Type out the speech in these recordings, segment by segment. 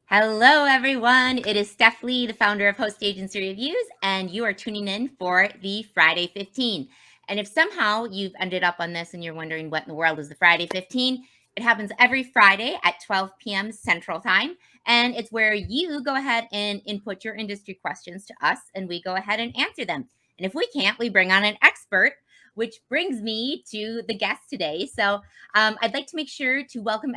Hello, everyone. It is Steph Lee, the founder of Host Agency Reviews, and you are tuning in for the Friday 15. And if somehow you've ended up on this and you're wondering what in the world is the Friday 15, it happens every Friday at 12 p.m. Central Time. And it's where you go ahead and input your industry questions to us, and we go ahead and answer them. And if we can't, we bring on an expert, which brings me to the guest today. So I'd like to make sure to welcome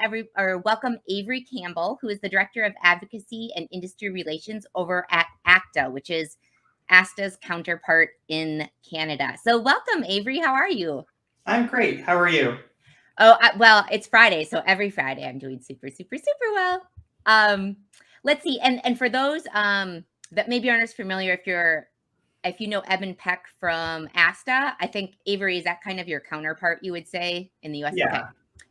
Avery Campbell, who is the Director of Advocacy and Industry Relations over at ACTA, which is ASTA's counterpart in Canada. So welcome, Avery. How are you? I'm great. How are you? Well, it's Friday, so every Friday I'm doing super, super, super well. Um, let's see, and for those that maybe aren't as familiar, if you know Eben Peck from ASTA, I think Avery, is that kind of your counterpart, you would say, in the US? Okay, Yeah.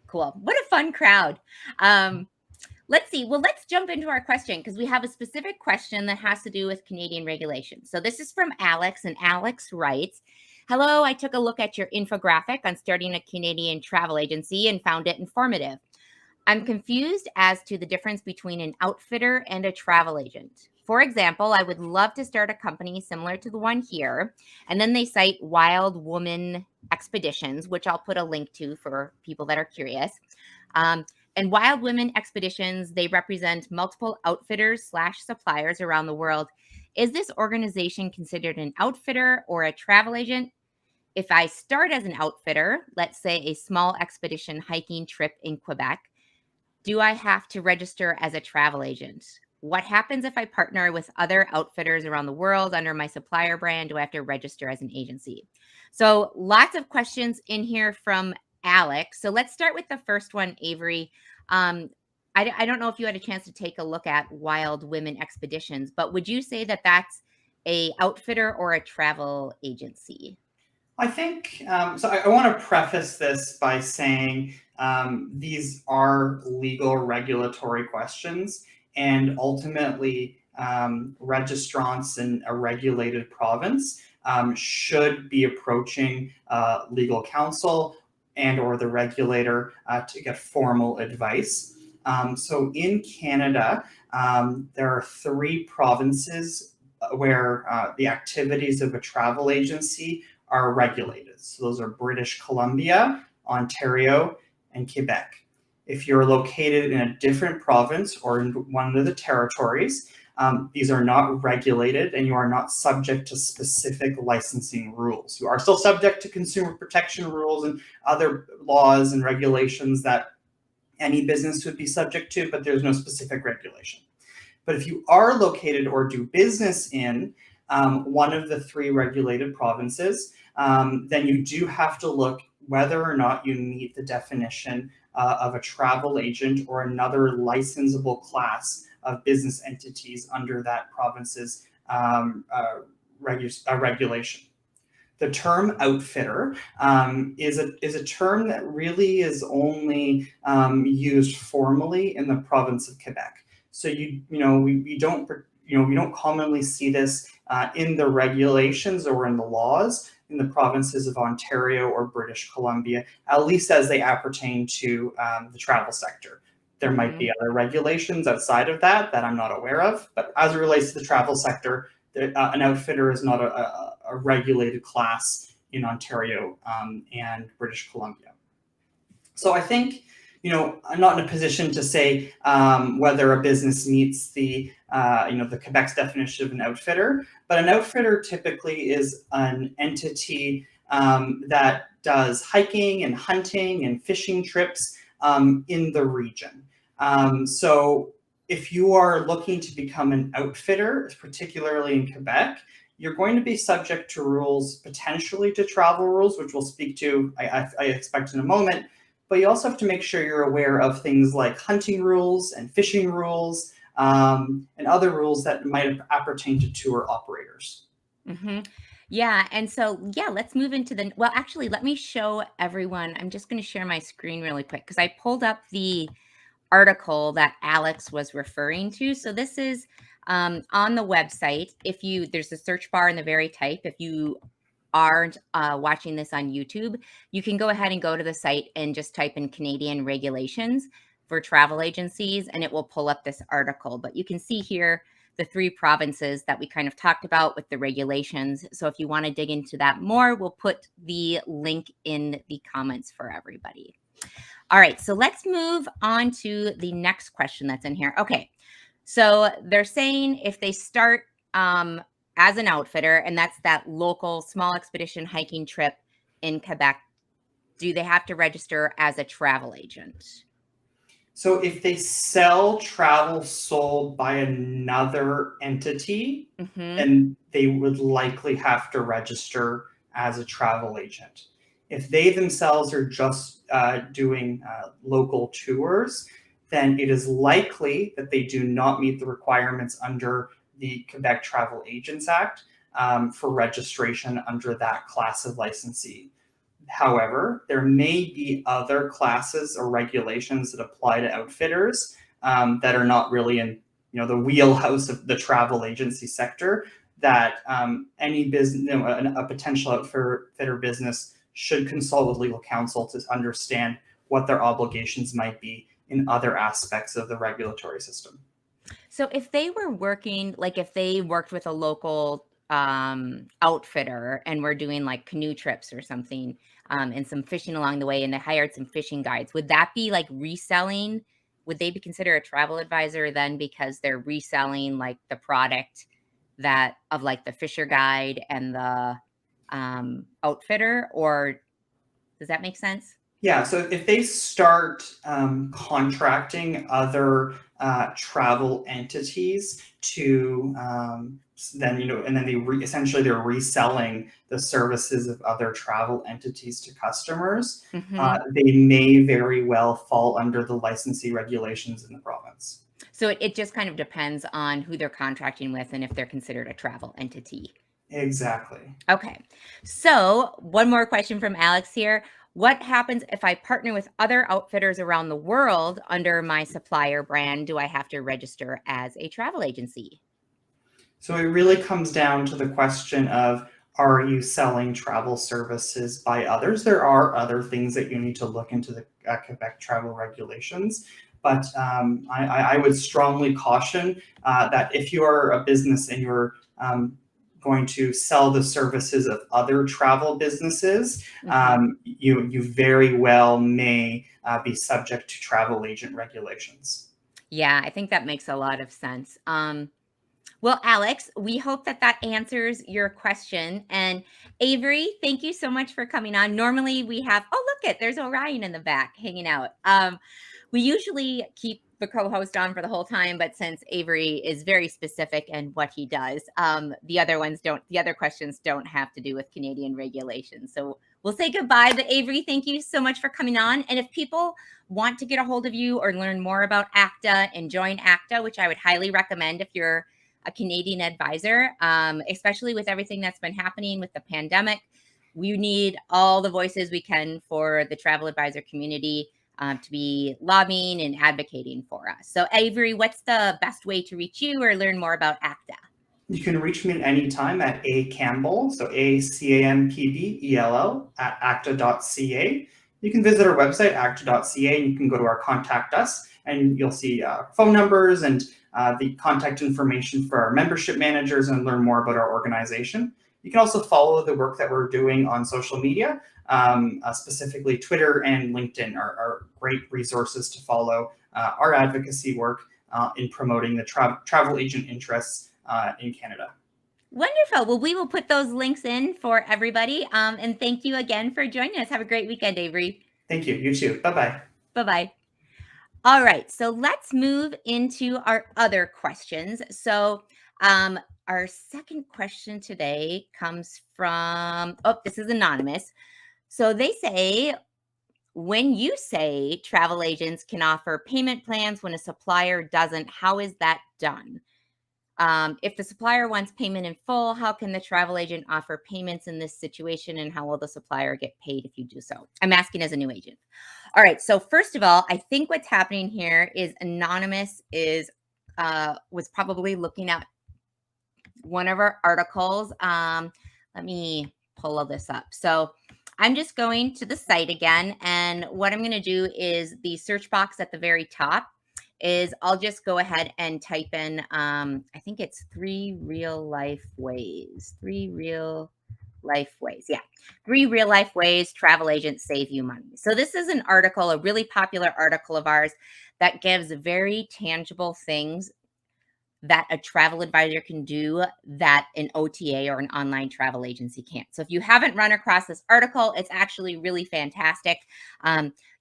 cool. What a fun crowd. Let's see. Well, let's jump into our question because we have a specific question that has to do with Canadian regulation. So this is from Alex, and Alex writes, "Hello, I took a look at your infographic on starting a Canadian travel agency and found it informative. I'm confused as to the difference between an outfitter and a travel agent. For example, I would love to start a company similar to the one here." And then they cite Wild Woman Expeditions, which I'll put a link to for people that are curious. And Wild Women Expeditions, they represent multiple outfitters slash suppliers around the world. Is this organization considered an outfitter or a travel agent? If I start as an outfitter, let's say a small expedition hiking trip in Quebec, do I have to register as a travel agent? What happens if I partner with other outfitters around the world under my supplier brand? Do I have to register as an agency? So lots of questions in here from Alex. So let's start with the first one, Avery. I don't know if you had a chance to take a look at Wild Women Expeditions, but would you say that that's a outfitter or a travel agency? I think so. I want to preface this by saying these are legal regulatory questions, and ultimately, registrants in a regulated province should be approaching legal counsel and/or the regulator to get formal advice. So in Canada, there are 3 provinces where the activities of a travel agency are regulated. So those are British Columbia, Ontario, and Quebec. If you're located in a different province or in one of the territories, these are not regulated and you are not subject to specific licensing rules. You are still subject to consumer protection rules and other laws and regulations that any business would be subject to, but there's no specific regulation. But if you are located or do business in one of the 3 regulated provinces, then you do have to look whether or not you meet the definition of a travel agent or another licensable class of business entities under that province's regulation. The term outfitter is a term that really is only used formally in the province of Quebec. So we don't commonly see this in the regulations or in the laws in the provinces of Ontario or British Columbia, at least as they appertain to the travel sector. There might be other regulations outside of that I'm not aware of, but as it relates to the travel sector, an outfitter is not a regulated class in Ontario and British Columbia. So I think, I'm not in a position to say whether a business meets the Quebec's definition of an outfitter, but an outfitter typically is an entity that does hiking and hunting and fishing trips in the region. So if you are looking to become an outfitter, particularly in Quebec, you're going to be subject to rules, potentially to travel rules, which we'll speak to, I expect, in a moment. But you also have to make sure you're aware of things like hunting rules and fishing rules and other rules that might appertain to tour operators. Mm-hmm. Yeah. And so, yeah, let's move into well, actually, let me show everyone. I'm just going to share my screen really quick because I pulled up the article that Alex was referring to. So this is on the website. There's a search bar in the very type. If you aren't watching this on YouTube, you can go ahead and go to the site and just type in Canadian regulations. for travel agencies, and it will pull up this article. But you can see here the 3 provinces that we kind of talked about with the regulations. So if you want to dig into that more, we'll put the link in the comments for everybody. All right, so let's move on to the next question that's in here. Okay, so they're saying if they start as an outfitter, and that's that local small expedition hiking trip in Quebec, do they have to register as a travel agent? So if they sell travel sold by another entity, then they would likely have to register as a travel agent. If they themselves are just doing local tours, then it is likely that they do not meet the requirements under the Quebec Travel Agents Act for registration under that class of licensee. However, there may be other classes or regulations that apply to outfitters that are not really in the wheelhouse of the travel agency sector, that any business, a potential outfitter business should consult with legal counsel to understand what their obligations might be in other aspects of the regulatory system. So if they were working, like if they worked with a local outfitter and were doing like canoe trips or something, and some fishing along the way, and they hired some fishing guides, would that be like reselling? Would they be considered a travel advisor then, because they're reselling like the product that of like the fisher guide and the outfitter? Or does that make sense? Yeah, so if they start contracting other travel entities to then and then essentially they're reselling the services of other travel entities to customers, they may very well fall under the licensee regulations in the province. So it just kind of depends on who they're contracting with and if they're considered a travel entity. Exactly. Okay. So one more question from Alex here. What happens if I partner with other outfitters around the world under my supplier brand? Do I have to register as a travel agency? So it really comes down to the question of, are you selling travel services by others? There are other things that you need to look into the Quebec travel regulations, but I would strongly caution that if you are a business and you're going to sell the services of other travel businesses, you very well may be subject to travel agent regulations. Yeah, I think that makes a lot of sense. Well, Alex, we hope that that answers your question. And Avery, thank you so much for coming on. Normally we have, oh, look there's Orion in the back hanging out. We usually keep the co-host on for the whole time, but since Avery is very specific in what he does, the other questions don't have to do with Canadian regulations. So we'll say goodbye, but Avery, thank you so much for coming on. And if people want to get a hold of you or learn more about ACTA and join ACTA, which I would highly recommend if you're a Canadian advisor, especially with everything that's been happening with the pandemic, we need all the voices we can for the travel advisor community to be lobbying and advocating for us. So Avery, what's the best way to reach you or learn more about ACTA? You can reach me at any time at A Campbell, so ACAMPBELL at acta.ca. You can visit our website, acta.ca, and you can go to our contact us, and you'll see phone numbers and the contact information for our membership managers and learn more about our organization. You can also follow the work that we're doing on social media, specifically Twitter and LinkedIn are great resources to follow our advocacy work in promoting the travel agent interests in Canada. Wonderful. Well, we will put those links in for everybody. And thank you again for joining us. Have a great weekend, Avery. Thank you. You too. Bye-bye. Bye-bye. All right, so let's move into our other questions. So our second question today comes from, this is anonymous. So they say, when you say travel agents can offer payment plans when a supplier doesn't, how is that done? If the supplier wants payment in full, how can the travel agent offer payments in this situation, and how will the supplier get paid if you do so? I'm asking as a new agent. All right. So first of all, I think what's happening here is Anonymous was probably looking at one of our articles. Let me pull all this up. So I'm just going to the site again, and what I'm going to do is the search box at the very top is I'll just go ahead and type in, I think it's 3 real life ways. 3 real life ways. Yeah. 3 real life ways travel agents save you money. So this is an article, a really popular article of ours that gives very tangible things that a travel advisor can do that an OTA or an online travel agency can't. So if you haven't run across this article, it's actually really fantastic.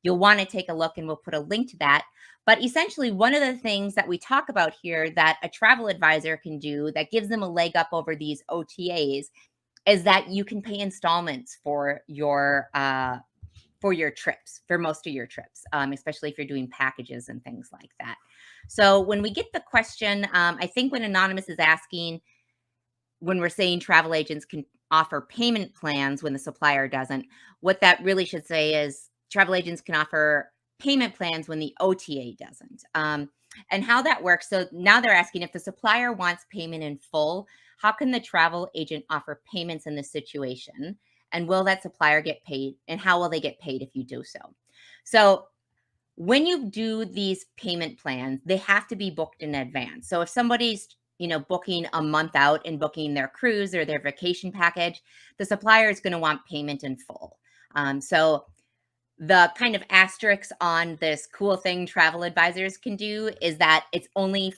You'll want to take a look, and we'll put a link to that. But essentially, one of the things that we talk about here that a travel advisor can do that gives them a leg up over these OTAs is that you can pay installments for your trips, for most of your trips, especially if you're doing packages and things like that. So when we get the question, I think when Anonymous is asking, when we're saying travel agents can offer payment plans when the supplier doesn't, what that really should say is travel agents can offer payment plans when the OTA doesn't. And how that works. So now they're asking, if the supplier wants payment in full, how can the travel agent offer payments in this situation? And will that supplier get paid? And how will they get paid if you do so? So when you do these payment plans, they have to be booked in advance. So if somebody's booking a month out and booking their cruise or their vacation package, the supplier is going to want payment in full. So the kind of asterisks on this cool thing travel advisors can do is that it only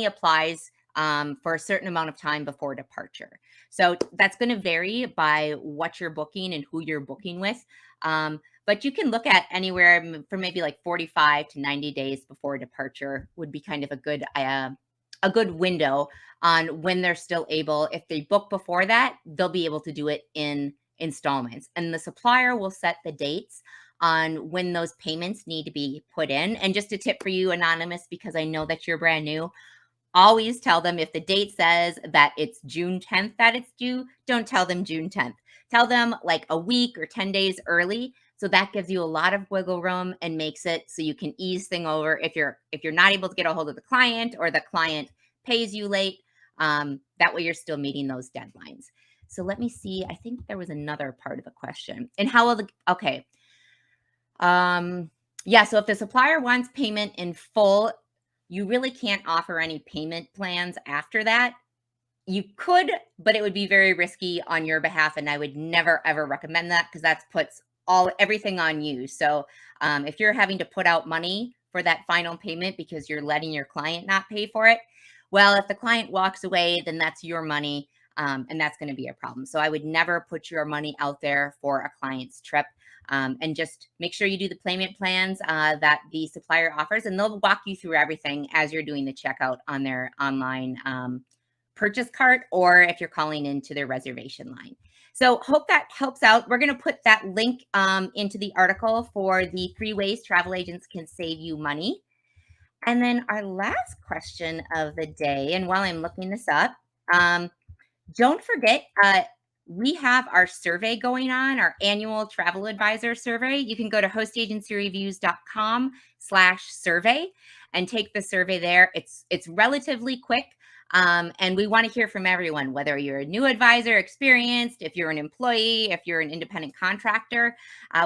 applies for a certain amount of time before departure. So that's going to vary by what you're booking and who you're booking with. But you can look at anywhere from maybe like 45 to 90 days before departure would be kind of a good window on when they're still able. If they book before that, they'll be able to do it in installments, and the supplier will set the dates on when those payments need to be put in. And just a tip for you, Anonymous, because I know that you're brand new, always tell them if the date says that it's June 10th that it's due, don't tell them June 10th. Tell them like a week or 10 days early. So that gives you a lot of wiggle room and makes it so you can ease things over if you're not able to get a hold of the client or the client pays you late. That way you're still meeting those deadlines. So let me see. I think there was another part of the question. And how will okay. Yeah, so if the supplier wants payment in full, you really can't offer any payment plans after that. You could, but it would be very risky on your behalf, and I would never ever recommend that because that puts everything on you. So if you're having to put out money for that final payment because you're letting your client not pay for it, well, if the client walks away, then that's your money. And that's going to be a problem. So I would never put your money out there for a client's trip. And just make sure you do the payment plans that the supplier offers, and they'll walk you through everything as you're doing the checkout on their online purchase cart, or if you're calling into their reservation line. So hope that helps out. We're going to put that link into the article for the 3 ways travel agents can save you money. And then our last question of the day, and while I'm looking this up, don't forget, we have our survey going on, our annual travel advisor survey. You can go to hostagencyreviews.com/survey and take the survey there. It's relatively quick. And we want to hear from everyone, whether you're a new advisor, experienced, if you're an employee, if you're an independent contractor.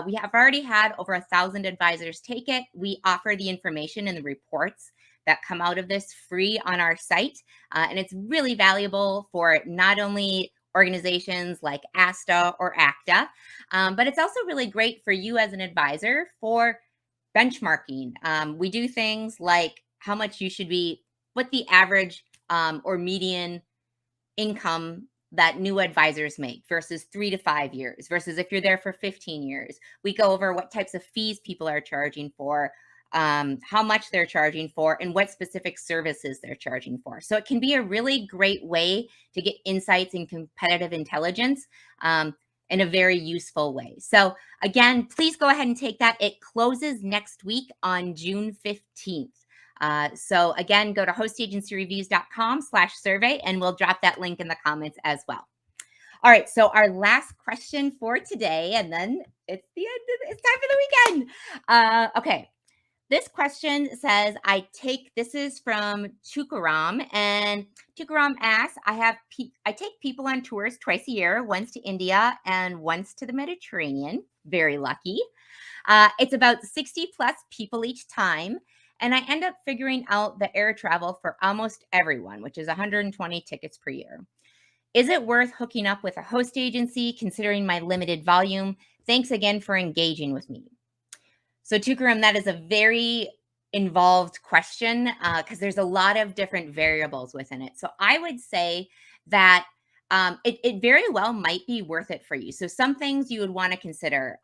We have already had over 1,000 advisors take it. We offer the information and the reports that come out of this free on our site. And it's really valuable for not only organizations like ASTA or ACTA, but it's also really great for you as an advisor for benchmarking. We do things like how much you should be, what the average or median income that new advisors make versus 3 to 5 years, versus if you're there for 15 years. We go over what types of fees people are charging for, how much they're charging for, and what specific services they're charging for. So it can be a really great way to get insights and competitive intelligence in a very useful way. So again, please go ahead and take that. It closes next week on June 15th. So again, go to hostagencyreviews.com/survey, and we'll drop that link in the comments as well. All right, so our last question for today, and then it's the end. It's time for the weekend. Okay. this question says, this is from Tukaram, and Tukaram asks, I take people on tours twice a year, once to India and once to the Mediterranean. Very lucky. It's about 60 plus people each time. And I end up figuring out the air travel for almost everyone, which is 120 tickets per year. Is it worth hooking up with a host agency considering my limited volume? Thanks again for engaging with me. So Tukaram, that is a very involved question because there's a lot of different variables within it. So I would say that it very well might be worth it for you. So some things you would want to consider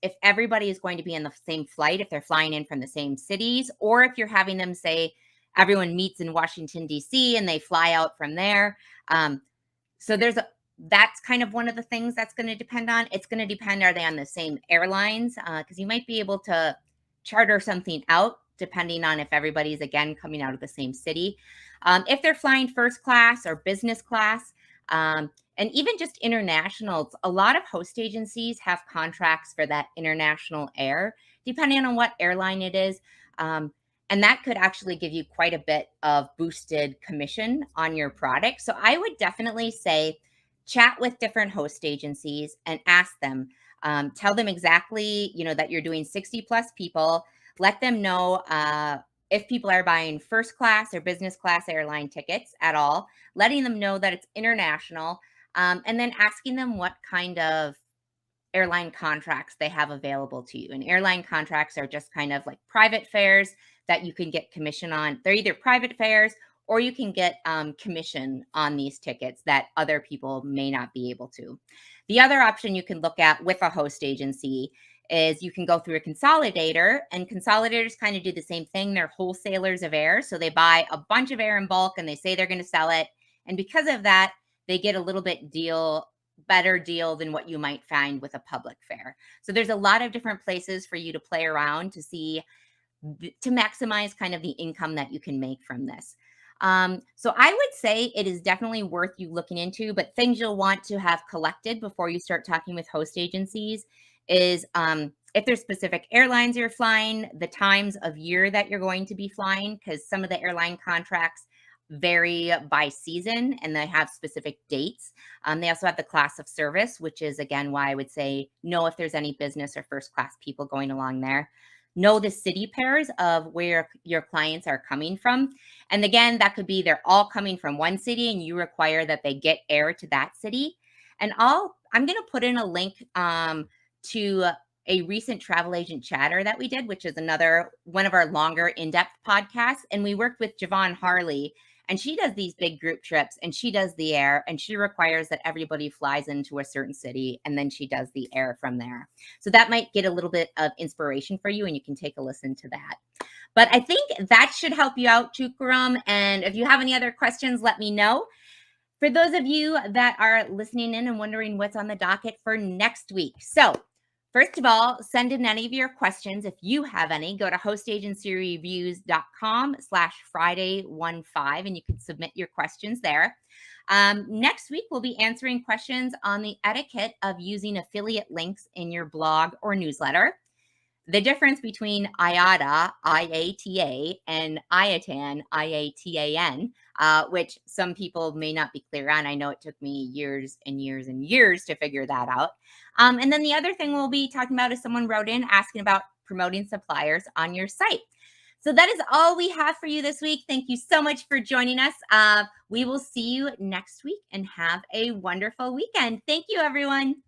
if everybody is going to be in the same flight, if they're flying in from the same cities, or if you're having them say everyone meets in Washington, D.C. and they fly out from there. So that's kind of one of the things that's going to depend on. It's going to depend, are they on the same airlines? Because you might be able to charter something out depending on if everybody's, again, coming out of the same city. If they're flying first class or business class, and even just internationals, a lot of host agencies have contracts for that international air, depending on what airline it is. And that could actually give you quite a bit of boosted commission on your product. So I would definitely say chat with different host agencies and ask them, tell them exactly, that you're doing 60 plus people. Let them know if people are buying first class or business class airline tickets at all, letting them know that it's international, and then asking them what kind of airline contracts they have available to you. And airline contracts are just kind of like private fares that you can get commission on. They're either private fares or you can get commission on these tickets that other people may not be able to. The other option you can look at with a host agency is you can go through a consolidator, and consolidators kind of do the same thing. They're wholesalers of air. So they buy a bunch of air in bulk and they say they're going to sell it. And because of that, they get a little bit better deal than what you might find with a public fare. So there's a lot of different places for you to play around to maximize kind of the income that you can make from this. So I would say it is definitely worth you looking into, but things you'll want to have collected before you start talking with host agencies is if there's specific airlines you're flying, the times of year that you're going to be flying, because some of the airline contracts vary by season and they have specific dates. They also have the class of service, which is, again, why I would say know if there's any business or first class people going along there. Know the city pairs of where your clients are coming from. And again, that could be they're all coming from one city and you require that they get air to that city. And I'm going to put in a link to a recent travel agent chatter that we did, which is another one of our longer in-depth podcasts. And we worked with Javon Harley, and she does these big group trips and she does the air, and she requires that everybody flies into a certain city and then she does the air from there. So that might get a little bit of inspiration for you and you can take a listen to that. But I think that should help you out, Tukaram. And if you have any other questions, let me know. For those of you that are listening in and wondering what's on the docket for next week. So first of all, send in any of your questions. If you have any, go to hostagencyreviews.com/Friday15 and you can submit your questions there. Next week, we'll be answering questions on the etiquette of using affiliate links in your blog or newsletter. The difference between IATA, IATA, and IATAN, IATAN, which some people may not be clear on. I know it took me years and years and years to figure that out. And then the other thing we'll be talking about is someone wrote in asking about promoting suppliers on your site. So that is all we have for you this week. Thank you so much for joining us. We will see you next week and have a wonderful weekend. Thank you, everyone.